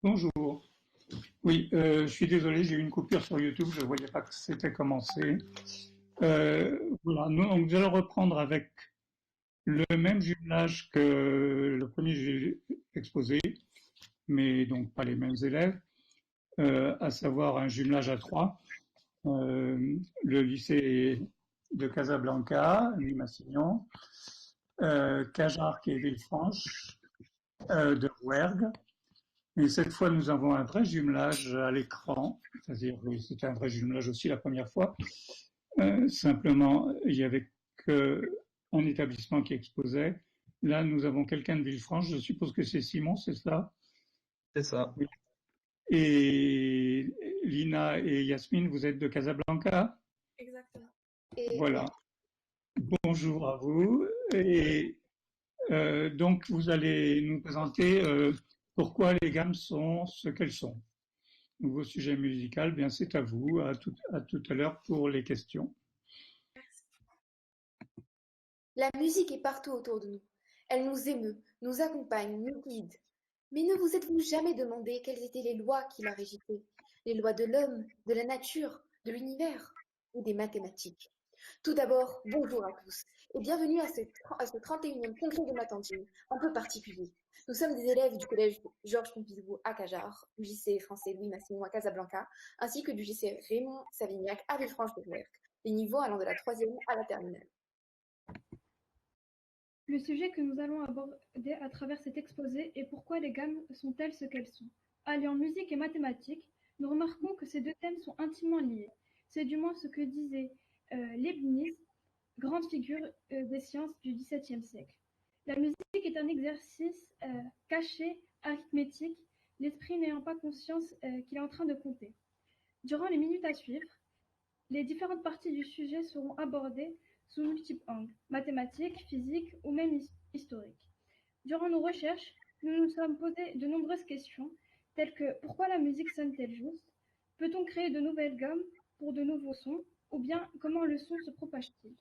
Bonjour. Oui, je suis désolé, j'ai eu une coupure sur YouTube, je ne voyais pas que c'était commencé. Voilà, nous allons reprendre avec le même jumelage que le premier que j'ai exposé, mais donc pas les mêmes élèves, à savoir un jumelage à trois. Le lycée de Casablanca, Louis-Massignon, Cajarc et Villefranche, de Rouergue. Et cette fois, nous avons un vrai jumelage à l'écran, c'est-à-dire que c'était un vrai jumelage aussi la première fois. Simplement, il n'y avait qu'un établissement qui exposait. Là, nous avons quelqu'un de Villefranche, je suppose que c'est Simon, c'est ça? C'est ça. Oui. Et Lina et Yasmine, vous êtes de Casablanca? Exactement. Voilà. Bonjour à vous. Et donc, vous allez nous présenter pourquoi les gammes sont ce qu'elles sont. Nouveau sujet musical, bien c'est à vous, à tout à l'heure pour les questions. La musique est partout autour de nous. Elle nous émeut, nous accompagne, nous guide. Mais ne vous êtes-vous jamais demandé quelles étaient les lois qui la régissaient? Les lois de l'homme, de la nature, de l'univers ou des mathématiques? Tout d'abord, bonjour à tous et bienvenue à ce 31e congrès de Matantine, un peu particulier. Nous sommes des élèves du collège Georges Pompidou à Cajar, du lycée français Louis-Massignon à Casablanca, ainsi que du lycée Raymond Savignac à Villefranche-de-Rouergue, les niveaux allant de la 3e à la terminale. Le sujet que nous allons aborder à travers cet exposé est pourquoi les gammes sont-elles ce qu'elles sont. Alliant musique et mathématiques, nous remarquons que ces deux thèmes sont intimement liés. C'est du moins ce que disait Leibniz, grande figure des sciences du XVIIe siècle. La musique est un exercice caché, arithmétique, l'esprit n'ayant pas conscience qu'il est en train de compter. Durant les minutes à suivre, les différentes parties du sujet seront abordées sous multiples angles, mathématiques, physiques ou même historiques. Durant nos recherches, nous nous sommes posé de nombreuses questions, telles que pourquoi la musique sonne-t-elle juste? Peut-on créer de nouvelles gammes pour de nouveaux sons? Ou bien comment le son se propage-t-il?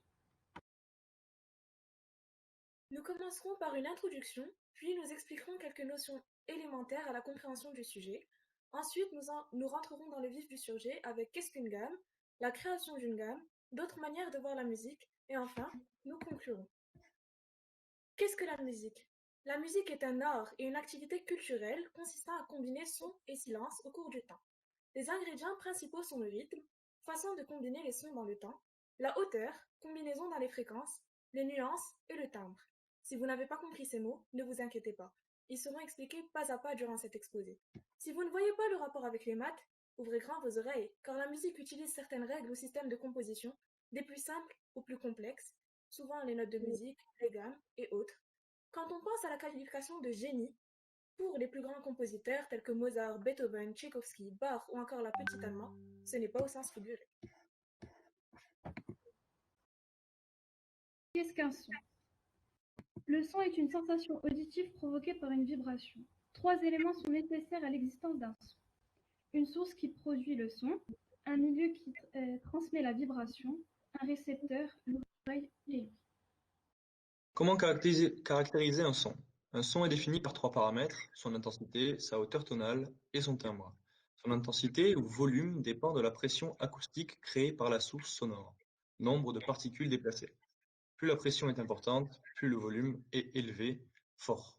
Nous commencerons par une introduction, puis nous expliquerons quelques notions élémentaires à la compréhension du sujet. Ensuite, nous rentrerons dans le vif du sujet avec qu'est-ce qu'une gamme, la création d'une gamme, d'autres manières de voir la musique, et enfin, nous conclurons. Qu'est-ce que la musique? La musique est un art et une activité culturelle consistant à combiner son et silence au cours du temps. Les ingrédients principaux sont le rythme, façon de combiner les sons dans le temps, la hauteur, combinaison dans les fréquences, les nuances et le timbre. Si vous n'avez pas compris ces mots, ne vous inquiétez pas. Ils seront expliqués pas à pas durant cet exposé. Si vous ne voyez pas le rapport avec les maths, ouvrez grand vos oreilles, car la musique utilise certaines règles ou systèmes de composition, des plus simples aux plus complexes, souvent les notes de musique, les gammes et autres. Quand on pense à la qualification de génie, pour les plus grands compositeurs tels que Mozart, Beethoven, Tchaïkovski, Bach ou encore la petite Allemand, ce n'est pas au sens figuré. Qu'est-ce qu'un son? Le son est une sensation auditive provoquée par une vibration. Trois éléments sont nécessaires à l'existence d'un son. Une source qui produit le son, un milieu qui transmet la vibration, un récepteur, l'oreille et l'ouïe. Comment caractériser un son? Un son est défini par trois paramètres, son intensité, sa hauteur tonale et son timbre. Son intensité ou volume dépend de la pression acoustique créée par la source sonore, nombre de particules déplacées. Plus la pression est importante, plus le volume est élevé, fort.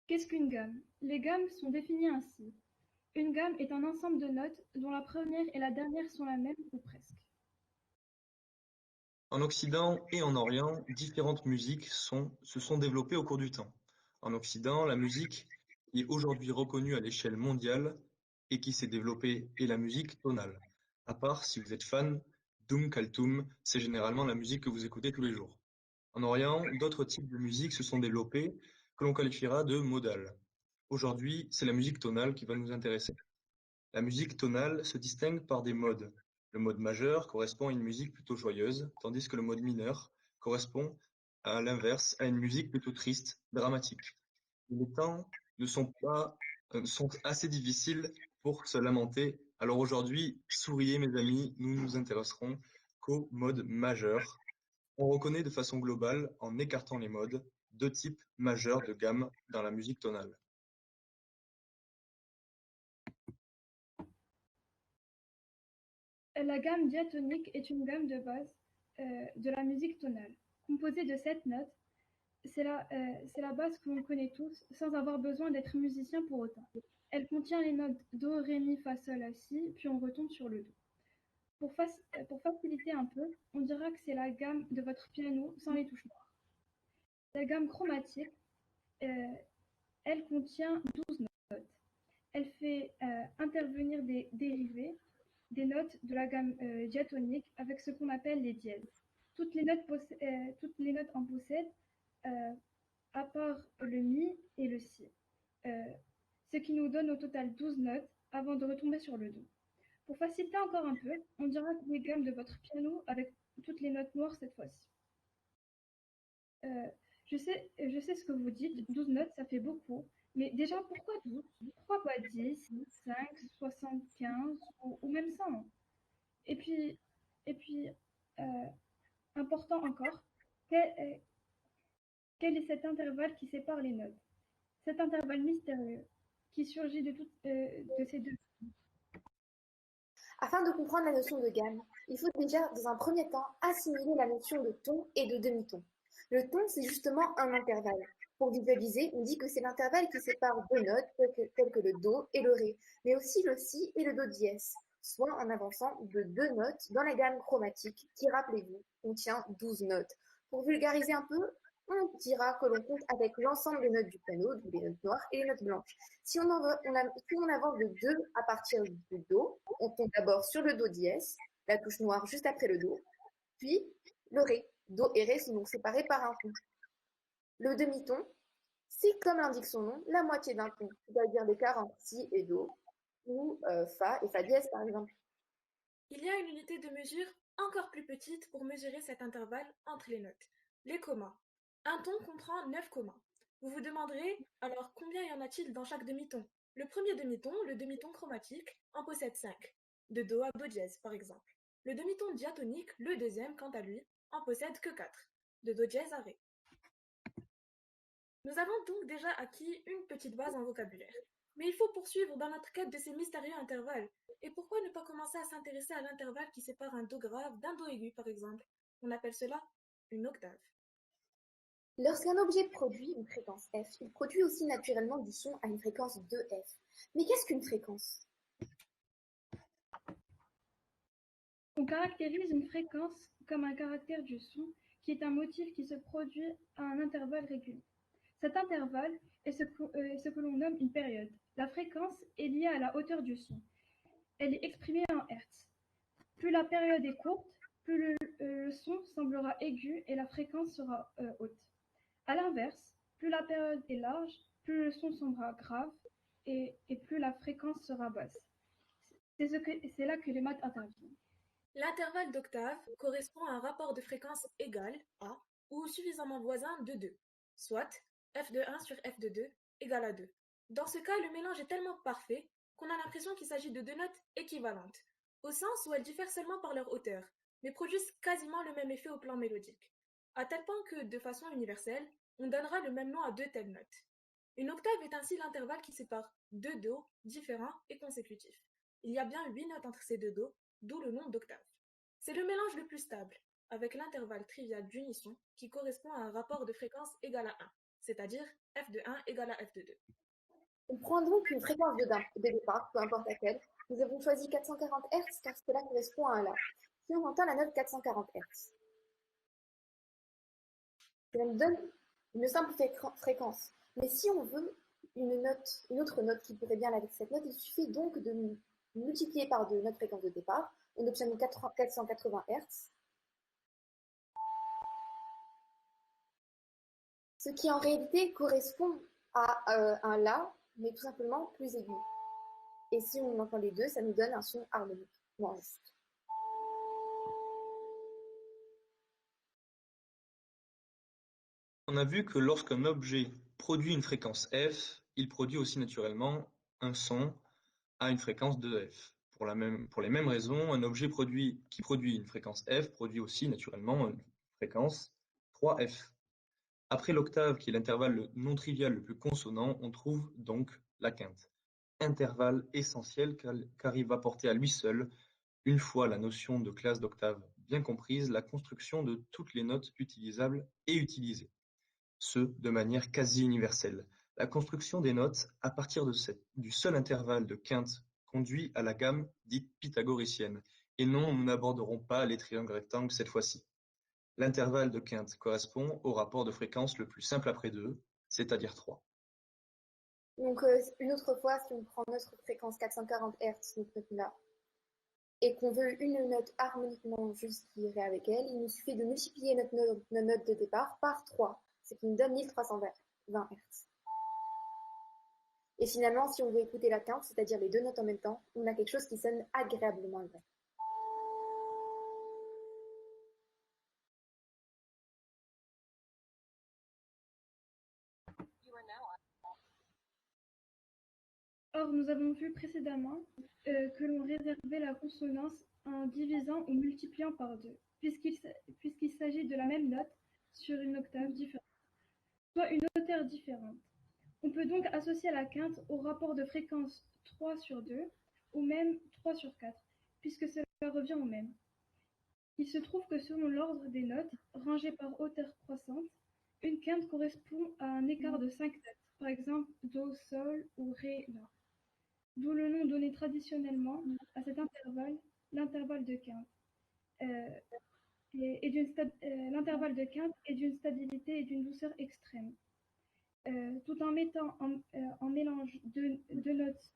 Qu'est-ce qu'une gamme? Les gammes sont définies ainsi. Une gamme est un ensemble de notes dont la première et la dernière sont la même ou presque. En Occident et en Orient, différentes musiques se sont développées au cours du temps. En Occident, la musique qui est aujourd'hui reconnue à l'échelle mondiale et qui s'est développée est la musique tonale. À part si vous êtes fan d'Kaltoum, c'est généralement la musique que vous écoutez tous les jours. En Orient, d'autres types de musique se sont développés que l'on qualifiera de modales. Aujourd'hui, c'est la musique tonale qui va nous intéresser. La musique tonale se distingue par des modes. Le mode majeur correspond à une musique plutôt joyeuse, tandis que le mode mineur correspond à l'inverse, à une musique plutôt triste, dramatique. Les temps ne sont pas, sont assez difficiles pour se lamenter. Alors aujourd'hui, souriez mes amis, nous nous intéresserons qu'au mode majeur. On reconnaît de façon globale, en écartant les modes, deux types majeurs de gammes dans la musique tonale. La gamme diatonique est une gamme de base de la musique tonale, composée de 7 notes. C'est la base que l'on connaît tous, sans avoir besoin d'être musicien pour autant. Elle contient les notes Do, Ré, Mi, Fa, Sol, La, Si, puis on retombe sur le Do. Pour faciliter un peu, on dira que c'est la gamme de votre piano sans les touches noires. La gamme chromatique, elle contient 12 notes. Elle fait intervenir des dérivés des notes de la gamme diatonique avec ce qu'on appelle les dièses. Toutes les notes en possèdent, à part le Mi et le Si, ce qui nous donne au total 12 notes avant de retomber sur le Do. Pour faciliter encore un peu, on dira que les gammes de votre piano avec toutes les notes noires cette fois-ci. Je sais ce que vous dites, 12 notes ça fait beaucoup, mais déjà pourquoi 12? Pourquoi pas 10, 5, 75 ou même 100? Et puis, important encore, quel est cet intervalle qui sépare les notes? Cet intervalle mystérieux qui surgit de ces deux. Afin de comprendre la notion de gamme, il faut déjà, dans un premier temps, assimiler la notion de ton et de demi-ton. Le ton, c'est justement un intervalle. Pour visualiser, on dit que c'est l'intervalle qui sépare deux notes, telles que le Do et le Ré, mais aussi le Si et le Do dièse, soit en avançant de deux notes dans la gamme chromatique, qui, rappelez-vous, contient 12 notes. Pour vulgariser un peu, on dira que l'on compte avec l'ensemble des notes du piano, donc les notes noires et les notes blanches. Si on avance de 2 à partir du Do, on tombe d'abord sur le Do dièse, la touche noire juste après le Do, puis le Ré. Do et Ré sont donc séparés par un ton. Le demi-ton, c'est comme l'indique son nom, la moitié d'un ton, c'est-à-dire l'écart entre Si et Do, ou Fa et Fa dièse par exemple. Il y a une unité de mesure encore plus petite pour mesurer cet intervalle entre les notes, les commas. Un ton comprend 9 commas. Vous vous demanderez alors combien y en a-t-il dans chaque demi-ton? Le premier demi-ton, le demi-ton chromatique, en possède 5, de Do à Do dièse par exemple. Le demi-ton diatonique, le deuxième, quant à lui, en possède que 4, de Do dièse à Ré. Nous avons donc déjà acquis une petite base en vocabulaire. Mais il faut poursuivre dans notre quête de ces mystérieux intervalles. Et pourquoi ne pas commencer à s'intéresser à l'intervalle qui sépare un Do grave d'un Do aigu par exemple? On appelle cela une octave. Lorsqu'un objet produit une fréquence f, il produit aussi naturellement du son à une fréquence 2f. Mais qu'est-ce qu'une fréquence? On caractérise une fréquence comme un caractère du son, qui est un motif qui se produit à un intervalle régulier. Cet intervalle est ce que l'on nomme une période. La fréquence est liée à la hauteur du son. Elle est exprimée en Hertz. Plus la période est courte, plus le son semblera aigu et la fréquence sera haute. A l'inverse, plus la période est large, plus le son sera grave et plus la fréquence sera basse. C'est là que les maths interviennent. L'intervalle d'octave correspond à un rapport de fréquence égal à ou suffisamment voisin de 2, soit f de 1 sur f de 2 égale à 2. Dans ce cas, le mélange est tellement parfait qu'on a l'impression qu'il s'agit de deux notes équivalentes, au sens où elles diffèrent seulement par leur hauteur, mais produisent quasiment le même effet au plan mélodique, à tel point que, de façon universelle, on donnera le même nom à deux telles notes. Une octave est ainsi l'intervalle qui sépare deux Do différents et consécutifs. Il y a bien 8 notes entre ces deux Do, d'où le nom d'octave. C'est le mélange le plus stable, avec l'intervalle trivial d'unisson qui correspond à un rapport de fréquence égal à 1, c'est-à-dire f de 1 égale à f de 2. On prend donc une fréquence de départ, peu importe laquelle. Nous avons choisi 440 Hz car cela correspond à un La. Si on entend la note 440 Hz, cela nous donne une simple fréquence. Mais si on veut une autre note qui pourrait bien aller avec cette note, il suffit donc de multiplier par 2 notre fréquence de départ. On obtient donc 480 Hz, ce qui en réalité correspond à un La, mais tout simplement plus aigu. Et si on entend les deux, ça nous donne un son harmonique, moins juste. On a vu que lorsqu'un objet produit une fréquence f, il produit aussi naturellement un son à une fréquence de f. Pour les mêmes raisons, un objet qui produit une fréquence f produit aussi naturellement une fréquence 3f. Après l'octave, qui est l'intervalle non trivial le plus consonant, on trouve donc la quinte. Intervalle essentiel car il va porter à lui seul, une fois la notion de classe d'octave bien comprise, la construction de toutes les notes utilisables et utilisées, ce de manière quasi universelle. La construction des notes à partir du seul intervalle de quinte conduit à la gamme dite pythagoricienne. Et non, nous n'aborderons pas les triangles rectangles cette fois-ci. L'intervalle de quinte correspond au rapport de fréquence le plus simple après 2, c'est-à-dire 3. Donc, une autre fois, si on prend notre fréquence 440 Hz, donc notre là, et qu'on veut une note harmoniquement juste qui irait avec elle, il nous suffit de multiplier notre note de départ par 3, ce qui nous donne 1320 Hz. Et finalement, si on veut écouter la quinte, c'est-à-dire les deux notes en même temps, on a quelque chose qui sonne agréablement vrai. Or, nous avons vu précédemment que l'on réservait la consonance en divisant ou multipliant par 2, puisqu'il s'agit de la même note sur une octave différente, soit une hauteur différente. On peut donc associer la quinte au rapport de fréquence 3 sur 2, ou même 3 sur 4, puisque cela revient au même. Il se trouve que selon l'ordre des notes, rangées par hauteur croissante, une quinte correspond à un écart de 5 notes, par exemple Do, Sol ou Ré, La. D'où le nom donné traditionnellement à cet intervalle, l'intervalle de quinte. L'intervalle de quinte est d'une stabilité et d'une douceur extrême. Tout en mettant en mélange deux notes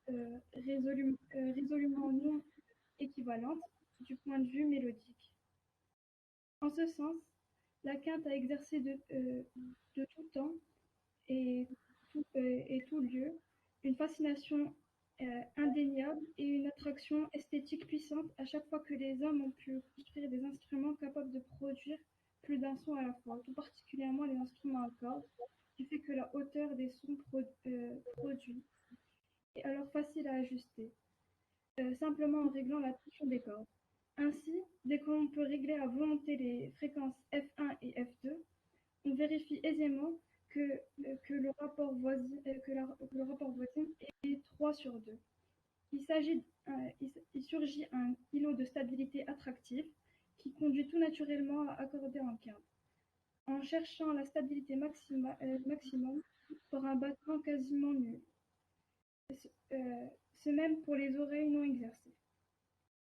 résolument non équivalentes du point de vue mélodique. En ce sens, la quinte a exercé de tout temps et tout lieu une fascination indéniable et une attraction esthétique puissante à chaque fois que les hommes ont pu construire des instruments capables de produire plus d'un son à la fois, tout particulièrement les instruments à cordes, qui fait que la hauteur des sons produits est alors facile à ajuster, simplement en réglant la tension des cordes. Ainsi, dès qu'on peut régler à volonté les fréquences F1 et F2, on vérifie aisément que le rapport voisin est 3 sur 2. Il surgit un îlot de stabilité attractif qui conduit tout naturellement à accorder en quinte, en cherchant la stabilité maximum pour un battement quasiment nul. Ce même pour les oreilles non exercées.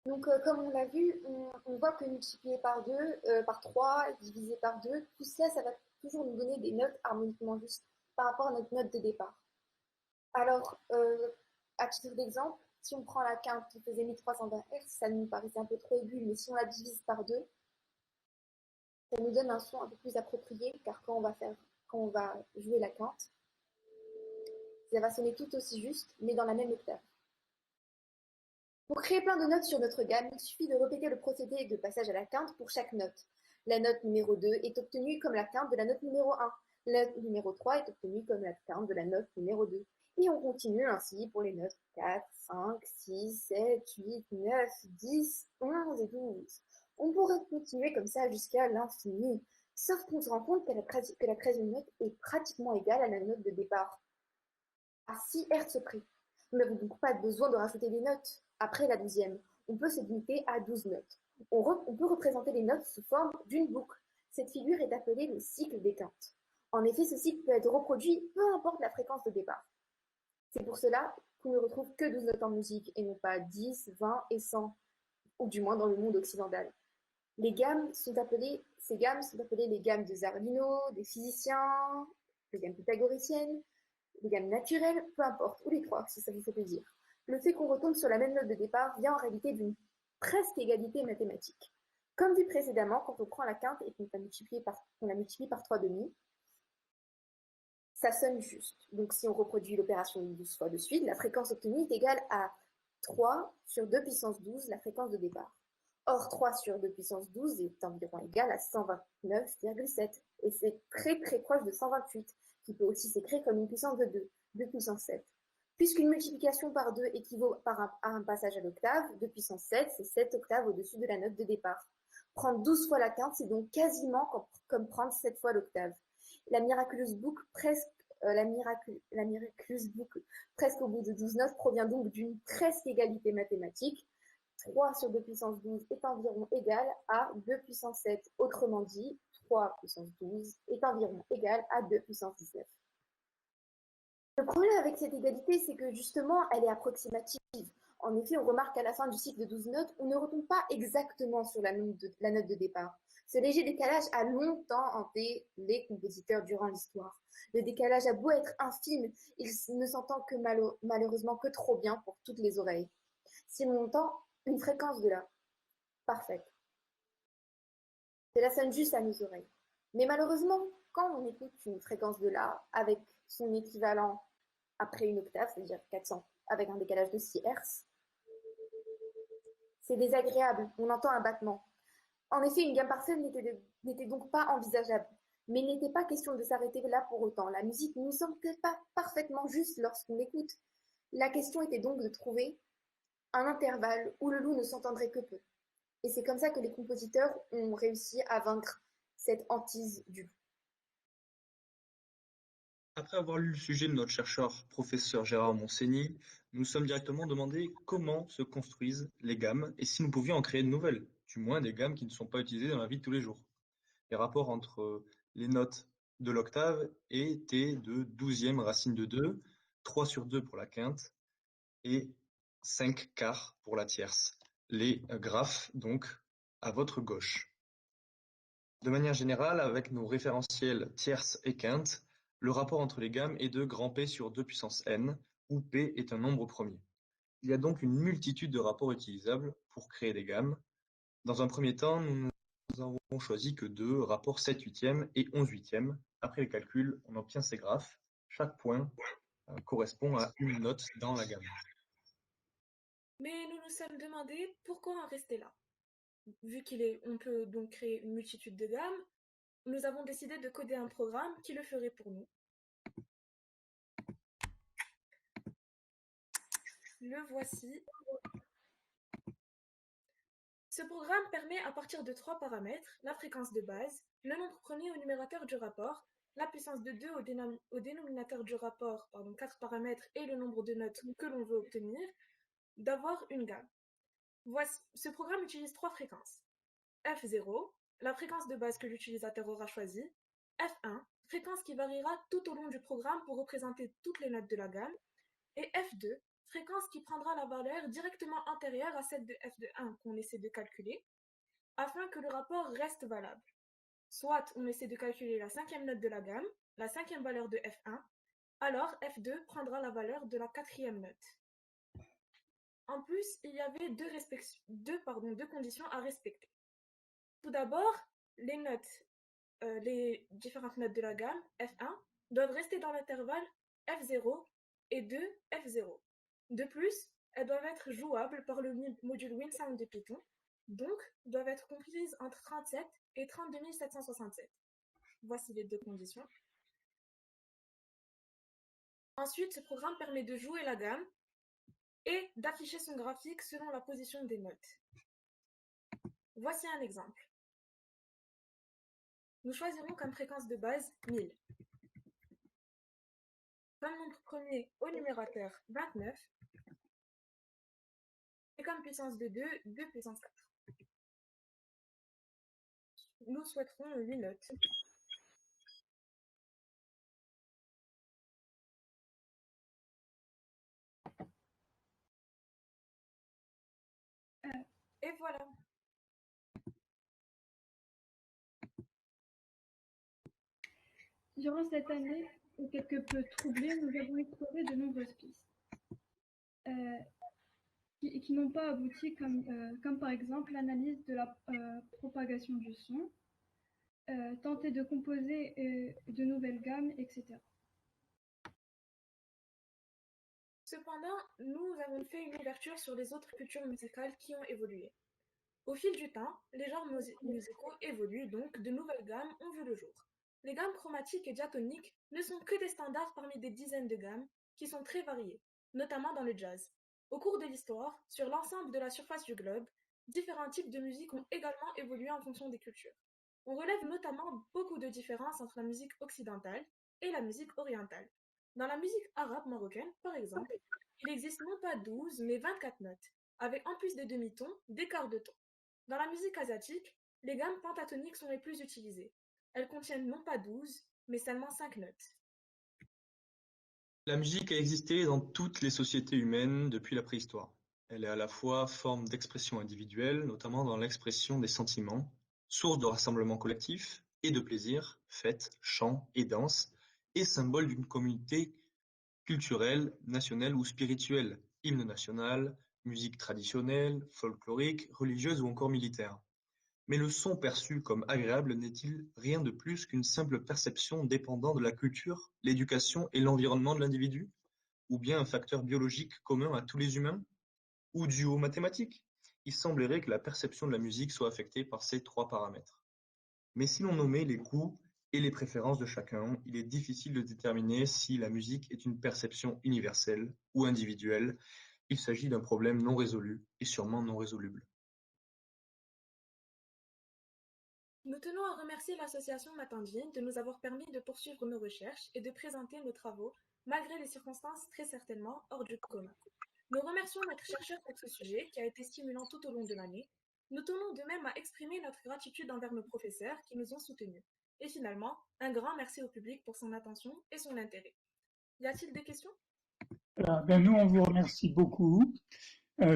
Donc, comme on l'a vu, on voit que multiplié par 2, par 3, divisé par 2, tout ça, ça va toujours nous donner des notes harmoniquement justes par rapport à notre note de départ. Alors, à titre d'exemple, si on prend la quinte qui faisait 1320 Hz, ça nous paraissait un peu trop aigu, mais si on la divise par 2, ça nous donne un son un peu plus approprié, car quand on va jouer la quinte, ça va sonner tout aussi juste, mais dans la même octave. Pour créer plein de notes sur notre gamme, il suffit de répéter le procédé de passage à la quinte pour chaque note. La note numéro 2 est obtenue comme la quinte de la note numéro 1. La note numéro 3 est obtenue comme la quinte de la note numéro 2. Et on continue ainsi pour les notes 4, 5, 6, 7, 8, 9, 10, 11 et 12. On pourrait continuer comme ça jusqu'à l'infini, sauf qu'on se rend compte que la 13e note est pratiquement égale à la note de départ, à 6 Hz près. Nous n'avons donc pas besoin de rajouter des notes. Après la 12e, on peut se limiter à 12 notes. On peut représenter les notes sous forme d'une boucle. Cette figure est appelée le cycle des quintes. En effet, ce cycle peut être reproduit peu importe la fréquence de départ. C'est pour cela qu'on ne retrouve que 12 notes en musique et non pas 10, 20 et 100, ou du moins dans le monde occidental. Ces gammes sont appelées les gammes de Zarlino, des physiciens, les gammes pythagoriciennes, les gammes naturelles, peu importe, ou les trois, si ça vous fait plaisir. Le fait qu'on retombe sur la même note de départ vient en réalité d'une presque égalité mathématique. Comme vu précédemment, quand on prend la quinte et qu'on la multiplie par 3 demi, ça sonne juste. Donc si on reproduit l'opération 12 fois de suite, la fréquence obtenue est égale à 3 sur 2 puissance 12, la fréquence de départ. Or, 3 sur 2 puissance 12 est environ égal à 129,7. Et c'est très très proche de 128, qui peut aussi s'écrire comme une puissance de 2 puissance 7. Puisqu'une multiplication par 2 équivaut à un passage à l'octave, 2 puissance 7, c'est 7 octaves au-dessus de la note de départ. Prendre 12 fois la quinte, c'est donc quasiment comme prendre 7 fois l'octave. La miraculeuse boucle presque au bout de 12 notes provient donc d'une presque égalité mathématique. 3 sur 2 puissance 12 est environ égal à 2 puissance 7. Autrement dit, 3 puissance 12 est environ égal à 2 puissance 19. Le problème avec cette égalité, c'est que justement, elle est approximative. En effet, on remarque qu'à la fin du cycle de 12 notes, on ne retombe pas exactement sur la note de départ. Ce léger décalage a longtemps hanté les compositeurs durant l'histoire. Le décalage a beau être infime, il ne s'entend que malheureusement que trop bien pour toutes les oreilles. Si l'on entend une fréquence de La parfaite, cela sonne juste à nos oreilles. Mais malheureusement, quand on écoute une fréquence de La avec son équivalent après une octave, c'est-à-dire 400, avec un décalage de 6 Hz, c'est désagréable, on entend un battement. En effet, une gamme parfaite n'était donc pas envisageable. Mais il n'était pas question de s'arrêter là pour autant. La musique ne nous semble pas parfaitement juste lorsqu'on l'écoute. La question était donc de trouver un intervalle où le loup ne s'entendrait que peu. Et c'est comme ça que les compositeurs ont réussi à vaincre cette hantise du loup. Après avoir lu le sujet de notre chercheur professeur Gérard Montseny, nous nous sommes directement demandé comment se construisent les gammes et si nous pouvions en créer de nouvelles, du moins des gammes qui ne sont pas utilisées dans la vie de tous les jours. Les rapports entre les notes de l'octave étaient de 12e racine de 2, 3 sur 2 pour la quinte et 5 quarts pour la tierce. Les graphes, donc, à votre gauche. De manière générale, avec nos référentiels tierce et quinte, le rapport entre les gammes est de grand P sur 2 puissance n, où P est un nombre premier. Il y a donc une multitude de rapports utilisables pour créer des gammes. Dans un premier temps, nous n'avons choisi que deux rapports 7 huitièmes et 11 huitièmes. Après le calcul, on obtient ces graphes. Chaque point correspond à une note dans la gamme. Mais nous nous sommes demandé pourquoi en rester là. Vu on peut donc créer une multitude de gammes, nous avons décidé de coder un programme qui le ferait pour nous. Le voici. Ce programme permet à partir de 3 paramètres, la fréquence de base, le nombre premier au numérateur du rapport, la puissance de 2 au dénominateur du rapport, 4 paramètres et le nombre de notes que l'on veut obtenir, d'avoir une gamme. Ce programme utilise 3 fréquences. F0, la fréquence de base que l'utilisateur aura choisie, F1, fréquence qui variera tout au long du programme pour représenter toutes les notes de la gamme, et F2, fréquence qui prendra la valeur directement antérieure à celle de f de 1 qu'on essaie de calculer, afin que le rapport reste valable. Soit on essaie de calculer la 5e note de la gamme, la 5e valeur de F1, alors F2 prendra la valeur de la 4e note. En plus, il y avait deux conditions à respecter. Tout d'abord, les différentes notes de la gamme F1 doivent rester dans l'intervalle F0 et 2 F0. De plus, elles doivent être jouables par le module WinSound de Python, donc doivent être comprises entre 37 et 32 767. Voici les deux conditions. Ensuite, ce programme permet de jouer la gamme et d'afficher son graphique selon la position des notes. Voici un exemple. Nous choisirons comme fréquence de base 1000. Comme nombre premier au numérateur 29 et comme puissance de 2, 2 puissance 4. Nous souhaiterons 8 notes. Et voilà. Durant cette année, quelque peu troublée, nous avons exploré de nombreuses pistes qui n'ont pas abouti, comme par exemple l'analyse de la propagation du son, tenter de composer de nouvelles gammes, etc. Cependant, nous avons fait une ouverture sur les autres cultures musicales qui ont évolué. Au fil du temps, les genres musicaux évoluent donc, de nouvelles gammes ont vu le jour. Les gammes chromatiques et diatoniques ne sont que des standards parmi des dizaines de gammes qui sont très variées, notamment dans le jazz. Au cours de l'histoire, sur l'ensemble de la surface du globe, Différents types de musique ont également évolué en fonction des cultures. On relève notamment beaucoup de différences entre la musique occidentale et la musique orientale. Dans la musique arabe marocaine, par exemple, il existe non pas 12, mais 24 notes, avec en plus des demi-tons, des quarts de ton. Dans la musique asiatique, les gammes pentatoniques sont les plus utilisées. Elles contiennent non pas 12, mais seulement 5 notes. La musique a existé dans toutes les sociétés humaines depuis la préhistoire. Elle est à la fois forme d'expression individuelle, notamment dans l'expression des sentiments, source de rassemblement collectif et de plaisir, fêtes, chants et danses, et symbole d'une communauté culturelle, nationale ou spirituelle, hymne national, musique traditionnelle, folklorique, religieuse ou encore militaire. Mais le son perçu comme agréable n'est-il rien de plus qu'une simple perception dépendant de la culture, l'éducation et l'environnement de l'individu? Ou bien un facteur biologique commun à tous les humains? Ou dû aux mathématiques? Il semblerait que la perception de la musique soit affectée par ces trois paramètres. Mais si l'on nommait les goûts et les préférences de chacun, il est difficile de déterminer si la musique est une perception universelle ou individuelle. Il s'agit d'un problème non résolu et sûrement non résoluble. Nous tenons à remercier l'association Matandine de nous avoir permis de poursuivre nos recherches et de présenter nos travaux, malgré les circonstances très certainement hors du commun. Nous remercions notre chercheur pour ce sujet qui a été stimulant tout au long de l'année. Nous tenons de même à exprimer notre gratitude envers nos professeurs qui nous ont soutenus. Et finalement, un grand merci au public pour son attention et son intérêt. Y a-t-il des questions? Voilà. Ben, nous, on vous remercie beaucoup.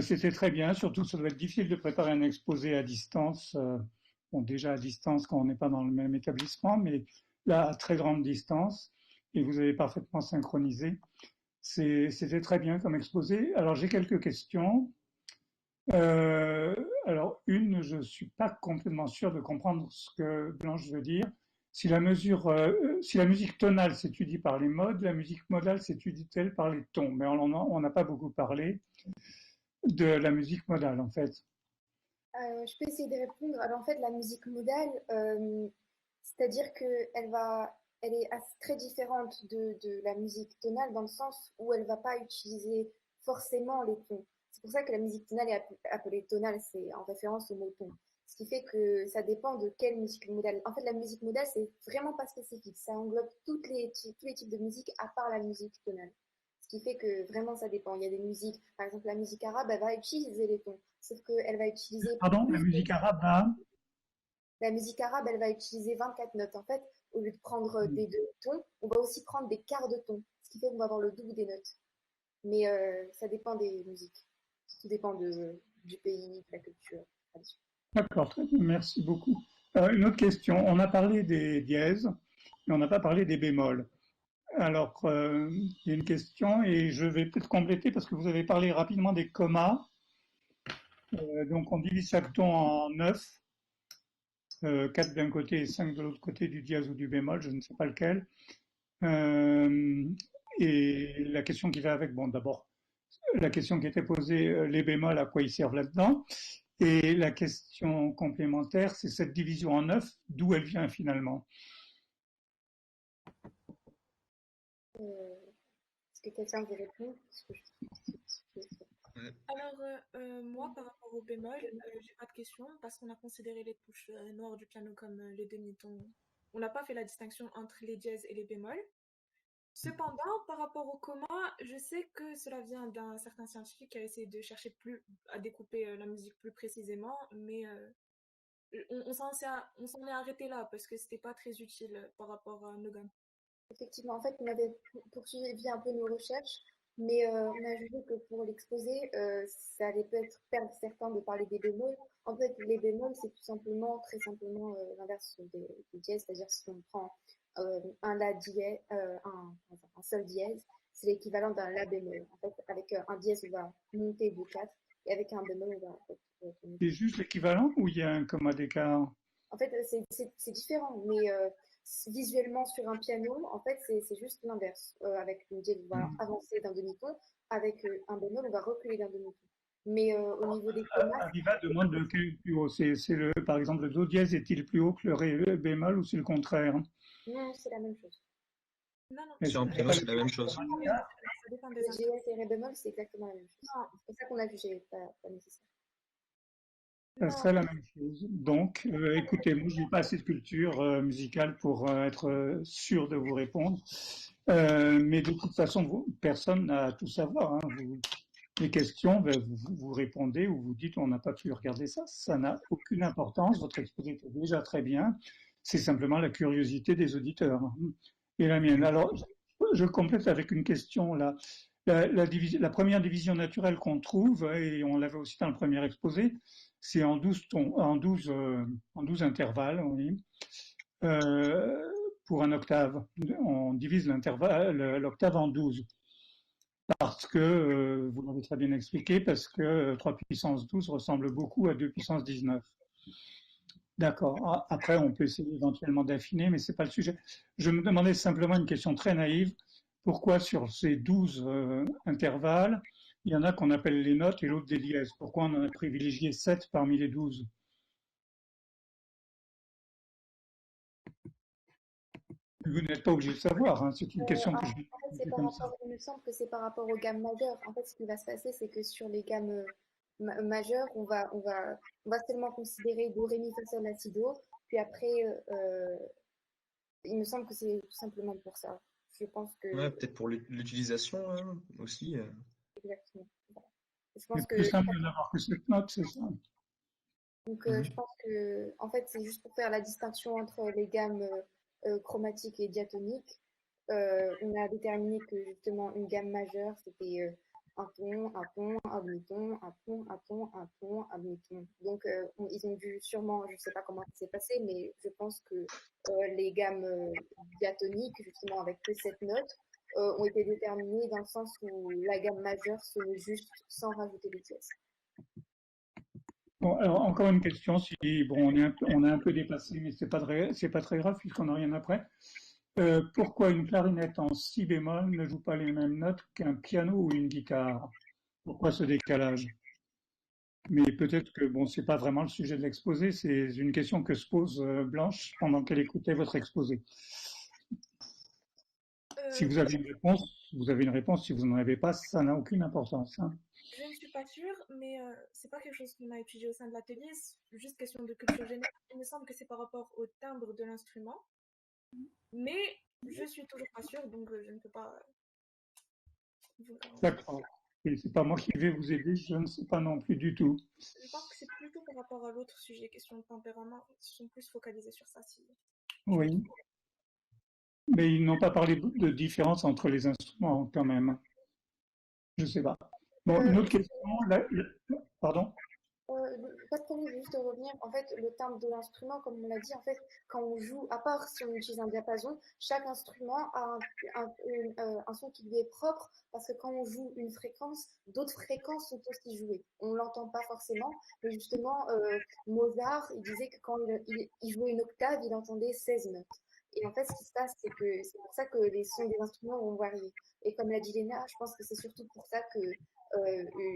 C'était très bien, surtout ça doit être difficile de préparer un exposé à distance. Bon, déjà à distance quand on n'est pas dans le même établissement, mais là, à très grande distance, et vous avez parfaitement synchronisé. C'était très bien comme exposé. Alors, j'ai quelques questions. Alors, une, je suis pas complètement sûr de comprendre ce que Blanche veut dire. Si la musique tonale s'étudie par les modes, la musique modale s'étudie-t-elle par les tons? Mais on n'a pas beaucoup parlé de la musique modale, en fait. Je peux essayer de répondre. Alors en fait, la musique modale, c'est-à-dire elle est très différente de la musique tonale dans le sens où elle va pas utiliser forcément les tons. C'est pour ça que la musique tonale est appelée tonale, c'est en référence au mot ton. Ce qui fait que ça dépend de quelle musique modale. En fait, la musique modale, c'est vraiment pas spécifique. Ça englobe tous les types de musique à part la musique tonale. Ce qui fait que vraiment ça dépend. Il y a des musiques, par exemple la musique arabe, elle va utiliser les tons, sauf qu'elle va utiliser Pardon, la plus de... musique arabe, hein? La musique arabe, elle va utiliser 24 notes. En fait, au lieu de prendre des deux tons, on va aussi prendre des quarts de ton, ce qui fait qu'on va avoir le double des notes. Mais ça dépend des musiques. Tout dépend du pays, de la culture. D'accord, très bien, merci beaucoup. Une autre question. On a parlé des dièses, mais on n'a pas parlé des bémols. Alors, il y a une question et je vais peut-être compléter parce que vous avez parlé rapidement des commas. Donc, on divise chaque ton en 9, 4 d'un côté et 5 de l'autre côté du dièse ou du bémol, je ne sais pas lequel. Et la question qui va avec, bon, d'abord, la question qui était posée, les bémols, à quoi ils servent là-dedans? Et la question complémentaire, c'est cette division en 9, d'où elle vient finalement? Est-ce que quelqu'un veut répondre? Alors, moi, par rapport au bémol, j'ai pas de question parce qu'on a considéré les touches noires du piano comme les demi-tons. On n'a pas fait la distinction entre les dièses et les bémols. Cependant, par rapport au coma, je sais que cela vient d'un certain scientifique qui a essayé de chercher à découper la musique plus précisément, mais on s'en est arrêté là parce que c'était pas très utile par rapport à nos gammes. Effectivement, en fait, on avait poursuivi un peu nos recherches, mais on a jugé que pour l'exposé, ça allait peut-être perdre certains de parler des bémols. En fait, les bémols, c'est tout simplement, très simplement, l'inverse des dièses, c'est-à-dire si on prend un la dièse, un sol dièse, c'est l'équivalent d'un la bémol. En fait, avec un dièse, on va monter de 4, et avec un bémol, on va en fait, monter. C'est juste l'équivalent ou il y a un comma d'écart? En fait, c'est différent, mais visuellement sur un piano, en fait, c'est juste l'inverse. Avec une dièse, on va avancer d'un demi-ton. Avec un bémol, on va reculer d'un demi-ton. Mais au niveau des commas, Aviva demande lequel est le plus haut. Par exemple, le do dièse est-il plus haut que le ré bémol ou c'est le contraire? non, c'est la même chose. Non, non, Sur un C'est piano, pas c'est la même chose. ça dépend des Les GS et ré bémol, c'est exactement la même chose. instruments. C'est pour ça qu'on a jugé pas nécessaire. Ça Non, serait la même chose. Donc, écoutez, moi, je n'ai pas assez de culture musicale pour être sûr de vous répondre. Mais de toute façon, personne n'a à tout savoir, hein. Les questions, ben, vous répondez ou vous dites on n'a pas pu regarder ça. Ça n'a aucune importance. Votre exposé était déjà très bien. C'est simplement la curiosité des auditeurs, hein, et la mienne. Alors, je complète avec une question là. La première division naturelle qu'on trouve, et on l'avait aussi dans le premier exposé, c'est en 12, en 12 intervalles, oui, euh, pour un octave. On divise l'octave en 12. Parce que, vous l'avez très bien expliqué, parce que 3 puissance 12 ressemble beaucoup à 2 puissance 19. D'accord. Après, on peut essayer éventuellement d'affiner, mais ce n'est pas le sujet. Je me demandais simplement une question très naïve. Pourquoi sur ces 12 intervalles, il y en a qu'on appelle les notes et l'autre des dièses? Pourquoi on en a privilégié 7 parmi les 12? Vous n'êtes pas obligé de savoir, hein, c'est une question que je vais en fait, poser comme ça. il me semble que c'est par rapport aux gammes majeures. En fait, ce qui va se passer, c'est que sur les gammes majeures, on va seulement considérer do, ré, mi, fa, sol, la, si, do. Puis après, il me semble que c'est tout simplement pour ça. Je pense que, Ouais, peut-être pour l'utilisation hein, aussi. exactement. Voilà. Je C'est pense plus que, simple de n'avoir que 7 notes, c'est ça? donc, je Mhm. pense que, en fait, c'est juste pour faire la distinction entre les gammes chromatiques et diatoniques. On a déterminé que justement une gamme majeure, c'était un ton, un demi-ton, un ton, un ton, un ton, un demi-ton. Donc, ils ont dû sûrement, je ne sais pas comment ça s'est passé, mais je pense que les gammes diatoniques, justement avec que cette note, ont été déterminées dans le sens où la gamme majeure se met juste sans rajouter des pièces. Bon, alors encore une question, si bon, on a un peu dépassé, mais c'est pas très grave puisqu'on n'a rien après. Pourquoi une clarinette en si bémol ne joue pas les mêmes notes qu'un piano ou une guitare? Pourquoi ce décalage? Mais peut-être que bon, c'est pas vraiment le sujet de l'exposé, c'est une question que se pose Blanche pendant qu'elle écoutait votre exposé. Si vous avez une réponse, vous avez une réponse. Si vous n'en avez pas, ça n'a aucune importance, hein. je ne suis pas sûre, mais c'est pas quelque chose qu'on a étudié au sein de l'atelier, c'est juste question de culture générale. Il me semble que c'est par rapport au timbre de l'instrument, mais je suis toujours pas sûre, donc je ne peux pas vous garantir. D'accord. Et c'est pas moi qui vais vous aider, je ne sais pas non plus du tout. Je pense que c'est plutôt par rapport à l'autre sujet, question de tempérament. Ils sont plus focalisés sur ça, si je me Oui, trompe. mais ils n'ont pas parlé de différence entre les instruments quand même. Je sais pas. Bon, une autre question. Pardon? Pas de problème, je vais juste revenir. En fait, le timbre de l'instrument, comme on l'a dit, en fait, quand on joue, à part si on utilise un diapason, chaque instrument a un son qui lui est propre parce que quand on joue une fréquence, d'autres fréquences sont aussi jouées. On ne l'entend pas forcément, mais justement, Mozart, il disait que quand il jouait une octave, il entendait 16 notes. Et en fait, ce qui se passe, c'est que c'est pour ça que les sons des instruments vont varier. Et comme l'a dit Léna, je pense que c'est surtout pour ça que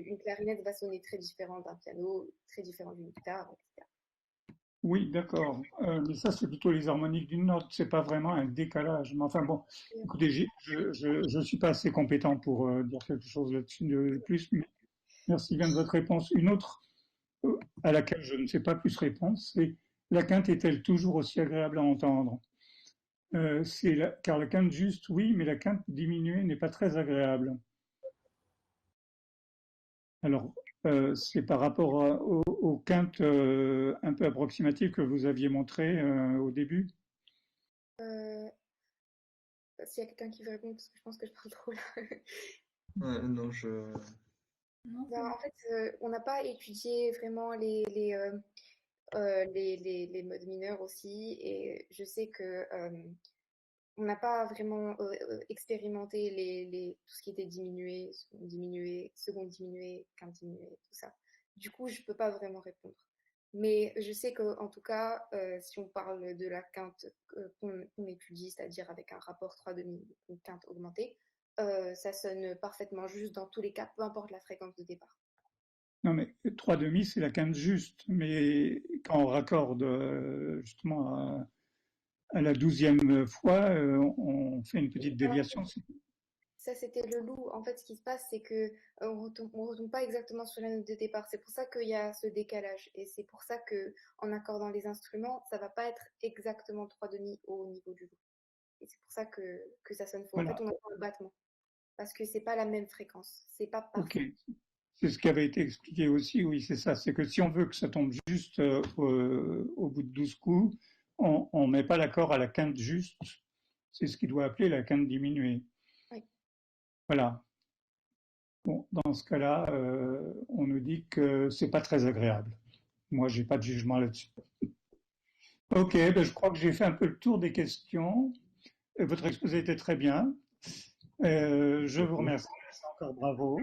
une clarinette va sonner très différent d'un piano, très différent d'une guitare, etc. Oui, d'accord. Mais ça, c'est plutôt les harmoniques d'une note. C'est pas vraiment un décalage. Mais enfin bon, écoutez, je suis pas assez compétent pour dire quelque chose là-dessus de plus. Mais merci bien de votre réponse. Une autre à laquelle je ne sais pas plus répondre, c'est la quinte est-elle toujours aussi agréable à entendre? Car la quinte juste, oui, mais la quinte diminuée n'est pas très agréable. Alors, c'est par rapport aux quintes un peu approximatives que vous aviez montrées au début. Euh, S'il y a quelqu'un qui veut répondre, parce que je pense que je parle trop là. Non, Non, c'est Ben, bon. en fait, on n'a pas étudié vraiment les modes mineurs aussi, et je sais que on n'a pas vraiment expérimenté tout ce qui était diminué, second diminué, quinte diminué, tout ça. Du coup, je peux pas vraiment répondre. Mais je sais qu'en tout cas, si on parle de la quinte qu'on étudie, c'est-à-dire avec un rapport 3/2, une quinte augmentée, ça sonne parfaitement juste dans tous les cas, peu importe la fréquence de départ. Non, mais 3/2, c'est la quinte juste. Mais quand on raccorde justement à la 12e fois, on fait une petite déviation. Ça, c'était le loup. En fait, ce qui se passe, c'est que on retombe pas exactement sur la note de départ. C'est pour ça qu'il y a ce décalage. Et c'est pour ça que, en accordant les instruments, ça va pas être exactement 3/2 au niveau du loup. Et c'est pour ça que ça sonne faux. En fait, Voilà, on entend le battement. Parce que c'est pas la même fréquence. C'est pas ok. parfait. C'est ce qui avait été expliqué aussi, oui, c'est ça. C'est que si on veut que ça tombe juste au bout de 12 coups, on ne met pas l'accord à la quinte juste. C'est ce qu'il doit appeler la quinte diminuée. Oui. Voilà. Bon, dans ce cas-là, on nous dit que c'est pas très agréable. Moi, j'ai pas de jugement là-dessus. Ok, ben je crois que j'ai fait un peu le tour des questions. Votre exposé était très bien. Je vous remercie. Encore bravo.